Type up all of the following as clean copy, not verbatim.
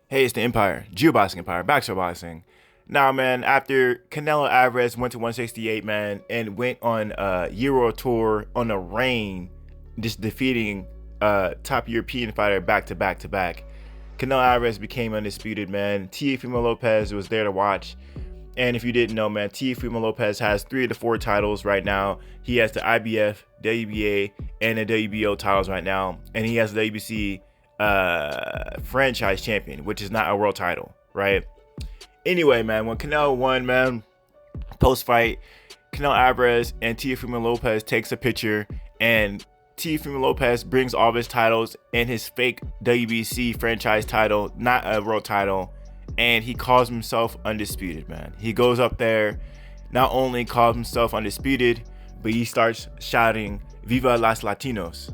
Hey, it's the Empire, Boxing Empire, Backshot Boxing. Now, man, after Canelo Alvarez went to 168, man, and went on a Euro tour on a reign, just defeating top European fighter back to back to back, Canelo Alvarez became undisputed, man. Teofimo Lopez was there to watch. And if you didn't know, man, Teofimo Lopez has 3 of the 4 titles right now. He has the IBF, WBA, and the WBO titles right now. And he has the WBC franchise champion, which is not a world title, right? Anyway, man, when Canelo won, man, post-fight, Canelo Alvarez and Teofimo Lopez takes a picture, and Teofimo Lopez brings all of his titles and his fake WBC franchise title, not a world title, and he calls himself undisputed, man. He goes up there, not only calls himself undisputed, but he starts shouting, "Viva los Latinos."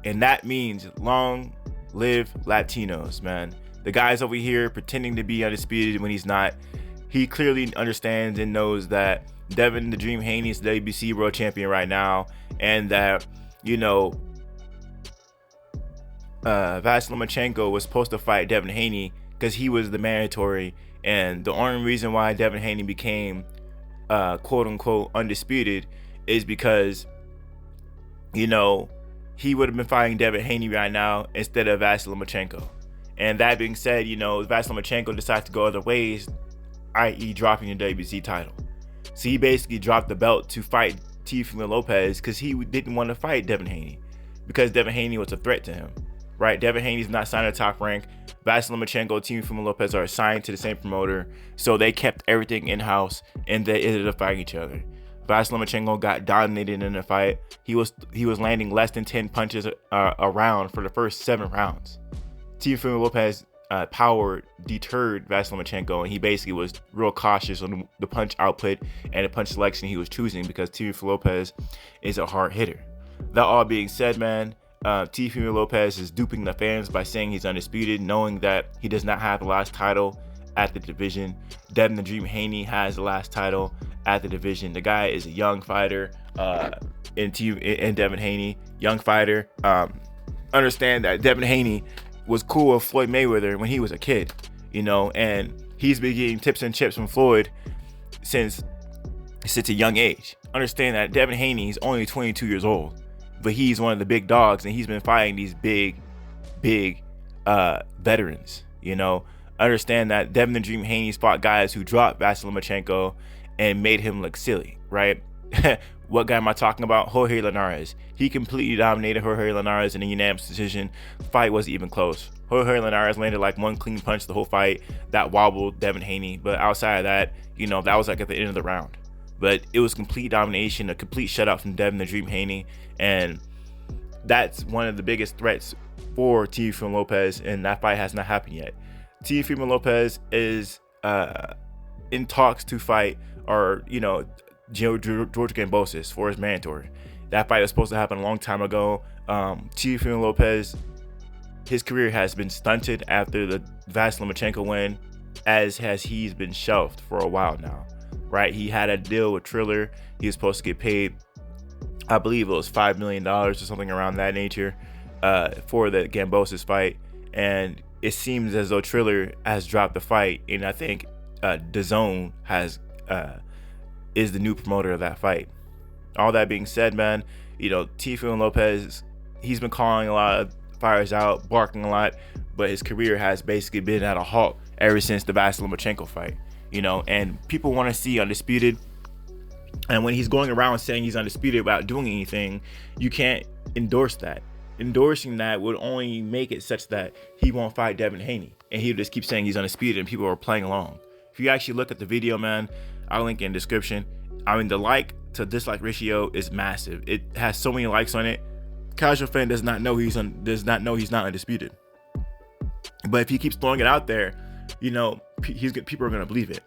And that means long live Latinos, man. The guy's over here pretending to be undisputed when he's not. He clearly understands and knows that Devin the Dream Haney is the WBC world champion right now, and that, Vasyl Lomachenko was supposed to fight Devin Haney because he was the mandatory, and the only reason why Devin Haney became quote unquote undisputed is because he would have been fighting Devin Haney right now instead of Vasyl Lomachenko. And that being said, Vasyl Lomachenko decides to go other ways, i.e. dropping the WBC title. So he basically dropped the belt to fight Teofimo Lopez because he didn't want to fight Devin Haney, because Devin Haney was a threat to him, right? Devin Haney's not signed to Top Rank. Vasyl Lomachenko, Teofimo Lopez are assigned to the same promoter, so they kept everything in-house, and they ended up fighting each other. Vasyl Lomachenko got dominated in the fight. He was landing less than 10 punches a round for the first 7 rounds. Teofimo Lopez power deterred Vasyl Lomachenko, and he basically was real cautious on the punch output and the punch selection he was choosing, because Teofimo Lopez is a hard hitter. That all being said, man, Teofimo Lopez is duping the fans by saying he's undisputed, knowing that he does not have the last title at the division. Devin the Dream Haney has the last title at the division. The guy is a young fighter, in Devin Haney, young fighter. Understand that Devin Haney was cool with Floyd Mayweather when he was a kid, and he's been getting tips and chips from Floyd since a young age. Understand that Devin Haney is only 22 years old, but he's one of the big dogs, and he's been fighting these big veterans. Understand that Devin the Dream Haney's fought guys who dropped Vasyl Lomachenko and made him look silly, right? What guy am I talking about? Jorge Linares. He completely dominated Jorge Linares in a unanimous decision. The fight wasn't even close. Jorge Linares landed like one clean punch the whole fight that wobbled Devin Haney, but outside of that, that was like at the end of the round. But it was complete domination, a complete shutout from Devin the Dream Haney, and that's one of the biggest threats for Teofimo Lopez, and that fight has not happened yet. Teofimo Lopez is in talks to fight, George Kambosos for his mandatory. That fight was supposed to happen a long time ago. Teofimo Lopez, his career has been stunted after the Vasyl Lomachenko win, as he's been shelved for a while now, right? He had a deal with Triller. He was supposed to get paid, I believe it was $5 million or something around that nature, for the Kambosos fight, and it seems as though Triller has dropped the fight, and I think DAZN is the new promoter of that fight. All that being said, man, Teofimo Lopez, he's been calling a lot of fires out, barking a lot, but his career has basically been at a halt ever since the Vasyl Lomachenko fight, and people want to see undisputed. And when he's going around saying he's undisputed without doing anything, you can't endorse that. Endorsing that would only make it such that he won't fight Devin Haney, and he would just keep saying he's undisputed, and people are playing along. If you actually look at the video, man, I'll link in the description. I mean, the like to dislike ratio is massive. It has so many likes on it. Casual fan does not know he's not undisputed. But if he keeps throwing it out there, people are gonna believe it.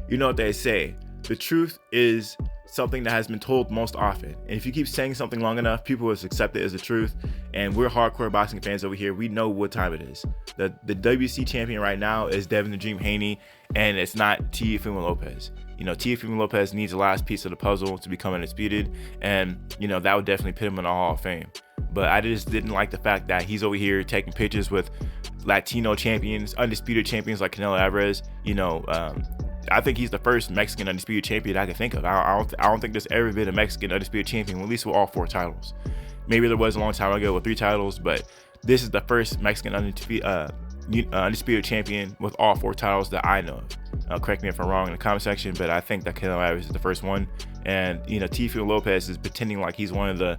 You know what they say: the truth is something that has been told most often. And if you keep saying something long enough, people will accept it as the truth. And we're hardcore boxing fans over here. We know what time it is. The WBC champion right now is Devin the Dream Haney, and it's not Teofimo Lopez. Teofimo Lopez needs the last piece of the puzzle to become undisputed, and that would definitely put him in the Hall of Fame. But I just didn't like the fact that he's over here taking pictures with Latino champions, undisputed champions like Canelo Alvarez. I think he's the first Mexican undisputed champion I can think of. I don't think there's ever been a Mexican undisputed champion, at least with all 4 titles. Maybe there was a long time ago with 3 titles, but this is the first Mexican undisputed champion with all 4 titles that I know of. Correct me if I'm wrong in the comment section, but I think that Canelo Alvarez is the first one. And Teofimo Lopez is pretending like he's one of the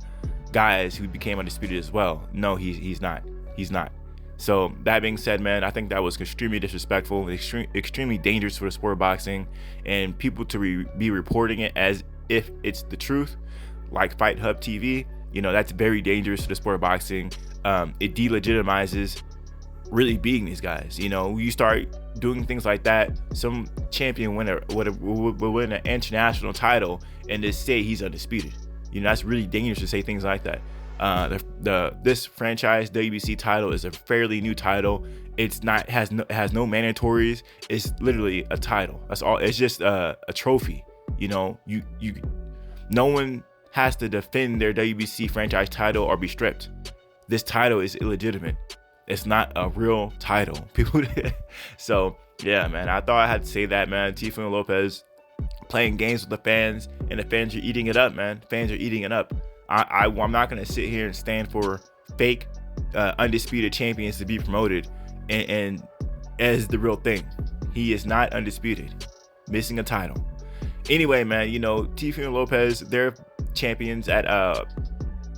guys who became undisputed as well. No, he's not. He's not. So that being said, man, I think that was extremely disrespectful, extremely dangerous for the sport of boxing, and people to be reporting it as if it's the truth, like Fight Hub TV. That's very dangerous to the sport of boxing. It delegitimizes really beating these guys. You start doing things like that, some champion winner would win an international title and just say he's undisputed. That's really dangerous to say things like that. This franchise WBC title is a fairly new title. It's not has no mandatories. It's literally a title. That's all. It's just a trophy. No one has to defend their WBC franchise title or be stripped. This title is illegitimate. It's not a real title. People. So yeah, man. I thought I had to say that, man. Teofimo Lopez playing games with the fans, and the fans are eating it up, man. Fans are eating it up. I'm not going to sit here and stand for fake undisputed champions to be promoted and as the real thing. He is not undisputed, missing a title. Anyway, man, Teofimo Lopez, they're champions at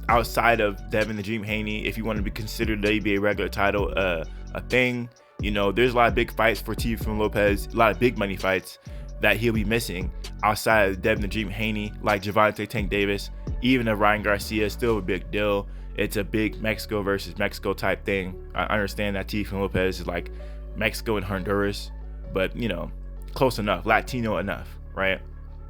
outside of Devin the Dream Haney. If you want to be considered the WBA regular title a thing, there's a lot of big fights for Teofimo Lopez, a lot of big money fights that he'll be missing outside of Devin the Dream Haney, like Gervonta Tank Davis. Even if Ryan Garcia is still a big deal, it's a big Mexico versus Mexico type thing. I understand that Teofimo Lopez is like Mexico and Honduras, but close enough, Latino enough, right?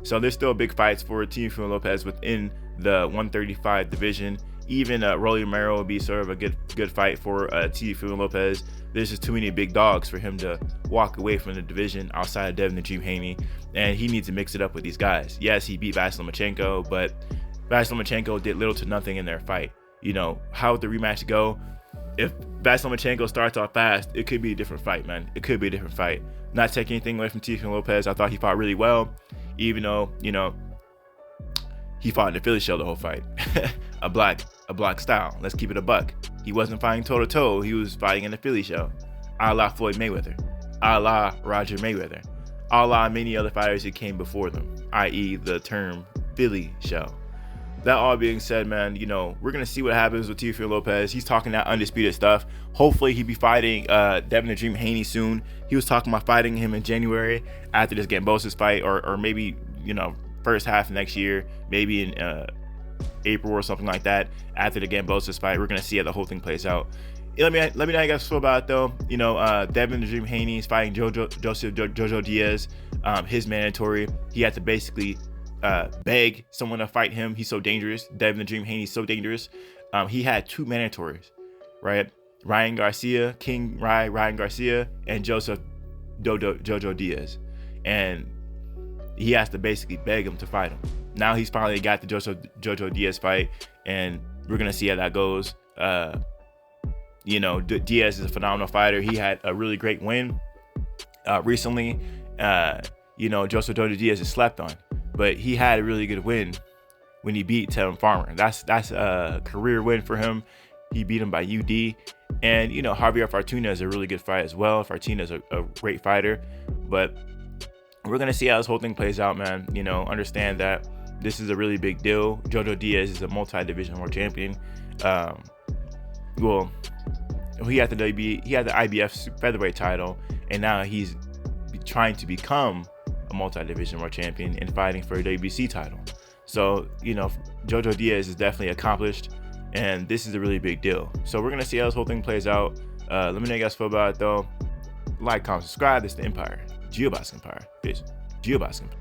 So there's still big fights for Teofimo Lopez within the 135 division. Even Rolly Romero will be sort of a good fight for Teofimo Lopez. There's just too many big dogs for him to walk away from the division outside of Devin the Dream Haney, and he needs to mix it up with these guys. Yes, he beat Vasyl Lomachenko, but Vasyl Lomachenko did little to nothing in their fight. How would the rematch go? If Vasyl Lomachenko starts off fast, it could be a different fight, man. It could be a different fight. Not taking anything away from Teofimo Lopez. I thought he fought really well, even though, he fought in the Philly show the whole fight. a black style. Let's keep it a buck. He wasn't fighting toe to toe. He was fighting in the Philly show, a la Floyd Mayweather, a la Roger Mayweather, a la many other fighters who came before them, i.e. the term Philly show. That all being said, man, we're going to see what happens with Teofimo Lopez. He's talking that undisputed stuff. Hopefully he'll be fighting Devin the Dream Haney soon. He was talking about fighting him in January after this Gamboa's fight, or maybe, first half of next year, maybe in April or something like that. After the Gamboa's fight, we're going to see how the whole thing plays out. Let me know how you guys feel about it, though. Devin the Dream Haney is fighting Joseph Jojo Diaz. His mandatory. He had to basically beg someone to fight him. He's so dangerous. Devin the Dream Haney's so dangerous. He had 2 mandatories, right? Ryan Garcia, Ryan Garcia, and Joseph Jojo Diaz. And he has to basically beg him to fight him. Now he's finally got the Jojo Diaz fight, and we're going to see how that goes. Diaz is a phenomenal fighter. He had a really great win recently. Joseph Jojo Diaz is slept on, but he had a really good win when he beat Tevin Farmer. That's a career win for him. He beat him by UD. And, Javier Fortuna is a really good fight as well. Fortuna is a great fighter. But we're going to see how this whole thing plays out, man. Understand that this is a really big deal. Jojo Diaz is a multi-division world champion. He had the IBF featherweight title, and now he's trying to become a multi-division world champion and fighting for a WBC title. So, Jojo Diaz is definitely accomplished, and this is a really big deal. So we're going to see how this whole thing plays out. Let me know how you guys feel about it, though. Like, comment, subscribe. This is the Empire. GeoBox Empire. Peace. GeoBox Empire.